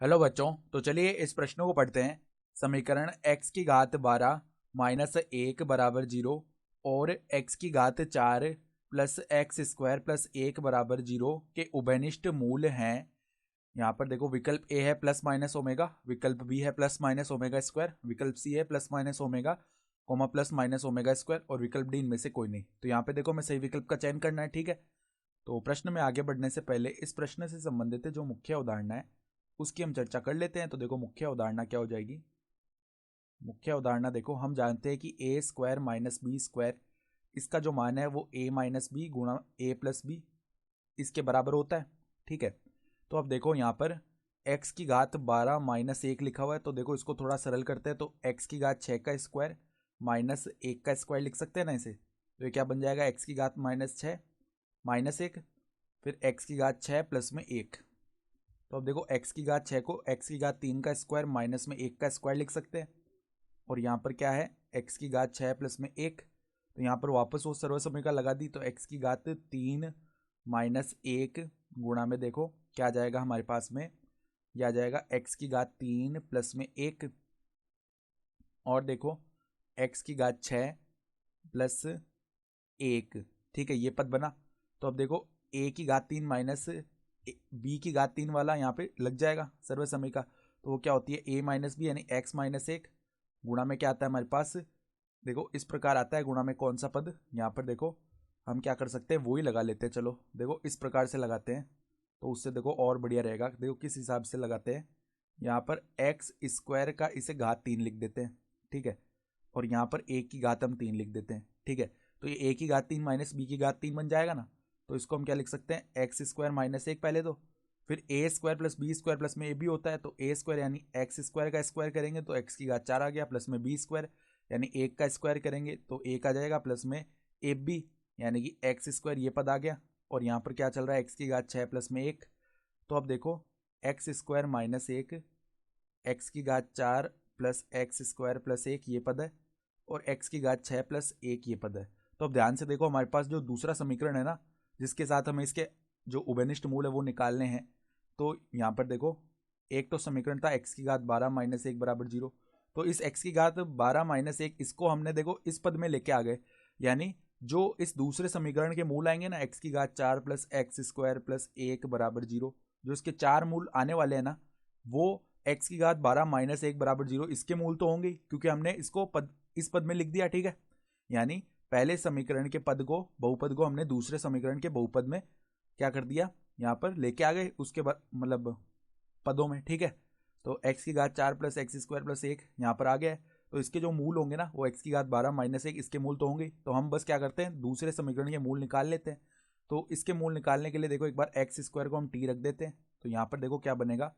Hello बच्चों, तो चलिए इस प्रश्न को पढ़ते हैं। समीकरण x की घात 12 माइनस 1 बराबर 0 और x की घात 4 प्लस एक्स स्क्वायर प्लस 1 बराबर 0 के उभयनिष्ठ मूल हैं। यहाँ पर देखो, विकल्प ए है प्लस माइनस ओमेगा, विकल्प बी है प्लस माइनस ओमेगा स्क्वायर, विकल्प सी है plus minus omega coma plus minus omega square और विकल्प डी इनमें से कोई नहीं। तो यहाँ पे देखो, मैं सही विकल्प का चयन करना है। ठीक है, तो प्रश्न में आगे बढ़ने से पहले इस प्रश्न से संबंधित जो मुख्य उदाहरण है उसकी हम चर्चा कर लेते हैं। तो देखो, मुख्य उदाहरणा क्या हो जाएगी। मुख्य उदाहरणा देखो, हम जानते हैं कि ए स्क्वायर माइनस बी स्क्वायर, इसका जो मान है वो ए माइनस बी गुणा ए प्लस बी इसके बराबर होता है। ठीक है, तो अब देखो यहाँ पर x की घात 12 माइनस 1 लिखा हुआ है, तो देखो इसको थोड़ा सरल करते हैं। तो x की घात 6 का स्क्वायर माइनस 1 का स्क्वायर लिख सकते हैं ना इसे। तो ये क्या बन जाएगा, x की घात माइनस 6 माइनस 1, फिर x की घात 6 प्लस में 1। तो अब देखो, x की घात 6 को x की घात 3 का स्क्वायर माइनस में 1 का स्क्वायर लिख सकते हैं। और यहाँ पर क्या है, x की घात 6 प्लस में 1। तो यहाँ पर वापस वो सर्व समीकरण लगा दी, तो x की घात 3 माइनस 1 गुणा में देखो क्या आ जाएगा हमारे पास में, यह आ जाएगा x की घात 3 प्लस में 1 और देखो x की घात 6 प्लस 1। ठीक है, ये पद बना। तो अब देखो, a की घात 3 माइनस बी की घात 3 वाला यहाँ पे लग जाएगा सर्व समय का। तो वो क्या होती है, a माइनस बी यानी x माइनस 1 गुणा में क्या आता है हमारे पास, देखो इस प्रकार आता है। गुणा में कौन सा पद, यहाँ पर देखो हम क्या कर सकते हैं, वो ही लगा लेते हैं। चलो देखो, इस प्रकार से लगाते हैं तो उससे देखो और बढ़िया रहेगा। देखो किस हिसाब से लगाते हैं, यहाँ पर एक्स स्क्वायर का इसे घात 3 लिख देते हैं। ठीक है, और यहाँ पर ए की घात हम 3 लिख देते हैं। ठीक है, तो ये ए की घात 3 माइनस बी की घात 3 बन जाएगा ना। तो इसको हम क्या लिख सकते हैं, एक्स स्क्वायर माइनस 1 पहले, तो फिर A square plus B square plus में ए भी होता है। तो ए स्क्वायर यानी एक्स स्क्वायर का स्क्वायर करेंगे तो एक्स की घात 4 आ गया, प्लस में बी स्क्वायर यानी 1 का स्क्वायर करेंगे तो 1 आ जाएगा, प्लस में ए बी यानी कि एक्स स्क्वायर, ये पद आ गया। और यहाँ पर क्या चल रहा है, एक्स की घात 6 प्लस में 1। तो अब देखो, एक्स स्क्वायर माइनस 1 एक्स की घात 4 प्लस एक्स स्क्वायर प्लस 1 ये पद है, और एक्स की घात 6 प्लस 1 ये पद है। तो अब ध्यान से देखो, हमारे पास जो दूसरा समीकरण है ना, जिसके साथ हमें इसके जो उभयनिष्ठ मूल है वो निकालने हैं। तो यहाँ पर देखो, एक तो समीकरण था एक्स की घात 12 माइनस 1 बराबर 0। तो इस एक्स की घात 12 माइनस 1 इसको हमने देखो इस पद में लेके आ गए, यानी जो इस दूसरे समीकरण के मूल आएंगे ना, एक्स की घात 4 प्लस एक्स स्क्वायर प्लस 1 बराबर 0, जो इसके 4 मूल आने वाले हैं ना, वो एक्स की घात 12 माइनस 1 बराबर 0 इसके मूल तो होंगे, क्योंकि हमने इसको इस पद में लिख दिया। ठीक है, यानी पहले समीकरण के पद को, बहुपद को हमने दूसरे समीकरण के बहुपद में क्या कर दिया, यहाँ पर लेके आ गए उसके मतलब पदों में। ठीक है, तो एक्स की घात 4 प्लस एक्स स्क्वायर प्लस 1 यहाँ पर आ गया है। तो इसके जो मूल होंगे ना, वो एक्स की घात 12 माइनस 1 इसके मूल तो होंगे। तो हम बस क्या करते हैं, दूसरे समीकरण के मूल निकाल लेते हैं। तो इसके मूल निकालने के लिए देखो, एक बार एक्स स्क्वायर को हम टी रख देते हैं। तो यहाँ पर देखो क्या बनेगा,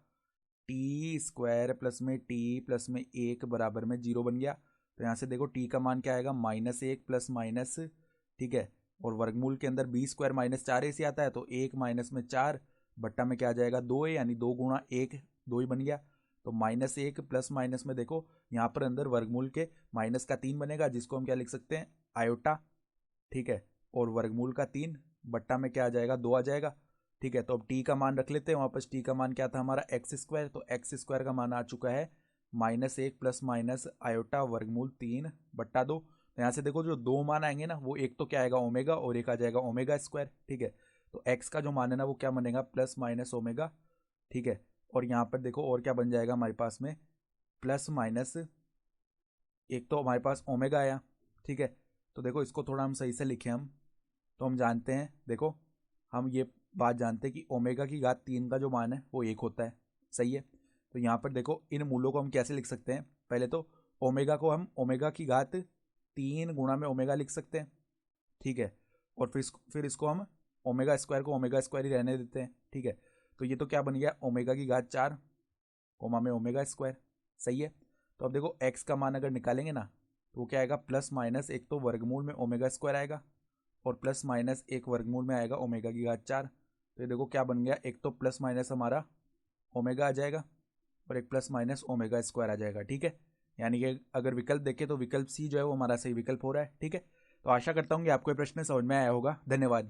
टी स्क्वायर प्लस में टी प्लस में 1 बराबर में 0 बन गया। तो यहाँ से देखो टी का मान क्या आएगा, माइनस 1 प्लस माइनस। ठीक है, और वर्गमूल के अंदर बी स्क्वायर माइनस 4 से आता है, तो 1 माइनस में 4 बट्टा में क्या आ जाएगा, 2 है, यानी 2 गुणा 1 2 ही बन गया। तो माइनस 1 प्लस माइनस में देखो यहाँ पर अंदर वर्गमूल के माइनस का 3 बनेगा, जिसको हम क्या लिख सकते हैं, आयोटा। ठीक है, और वर्गमूल का 3 बट्टा में क्या आ जाएगा, 2 आ जाएगा। ठीक है, तो अब टी का मान रख लेते हैं वापस। टी का मान क्या था हमारा, एक्स स्क्वायर। तो एक्स स्क्वायर का मान आ चुका है माइनस 1 प्लस माइनस आयोटा वर्गमूल 3 बट्टा 2। तो यहाँ से देखो जो दो मान आएंगे ना, वो एक तो क्या आएगा, ओमेगा, और एक आ जाएगा ओमेगा स्क्वायर। ठीक है, तो एक्स का जो मान है ना, वो क्या बनेगा, प्लस माइनस ओमेगा। ठीक है, और यहाँ पर देखो और क्या बन जाएगा हमारे पास में, प्लस माइनस, एक तो हमारे पास ओमेगा आया। ठीक है, तो देखो इसको थोड़ा हम सही से लिखें हम, तो हम जानते हैं, देखो हम ये बात जानते हैं कि ओमेगा की घात 3 का जो मान है वो 1 होता है। सही है, तो यहाँ पर देखो इन मूलों को हम कैसे लिख सकते हैं, पहले तो ओमेगा को हम ओमेगा की घात 3 गुणा में ओमेगा लिख सकते हैं। ठीक है, और फिर इसको हम ओमेगा स्क्वायर को ओमेगा स्क्वायर ही रहने देते हैं। ठीक है, तो ये तो क्या बन गया, ओमेगा की घात 4 कोमा में ओमेगा स्क्वायर। सही है, तो अब देखो एक्स का मान अगर निकालेंगे ना, तो वो क्या आएगा, प्लस माइनस एक तो वर्गमूल में ओमेगा स्क्वायर आएगा, और प्लस माइनस एक वर्गमूल में आएगा ओमेगा की घात 4। तो ये देखो क्या बन गया, एक तो प्लस माइनस हमारा ओमेगा आ जाएगा, और एक प्लस माइनस ओमेगा स्क्वायर आ जाएगा। ठीक है, यानी कि अगर विकल्प देखें तो विकल्प सी जो है वो हमारा सही विकल्प हो रहा है। ठीक है, तो आशा करता हूँ कि आपको ये प्रश्न समझ में आया होगा। धन्यवाद।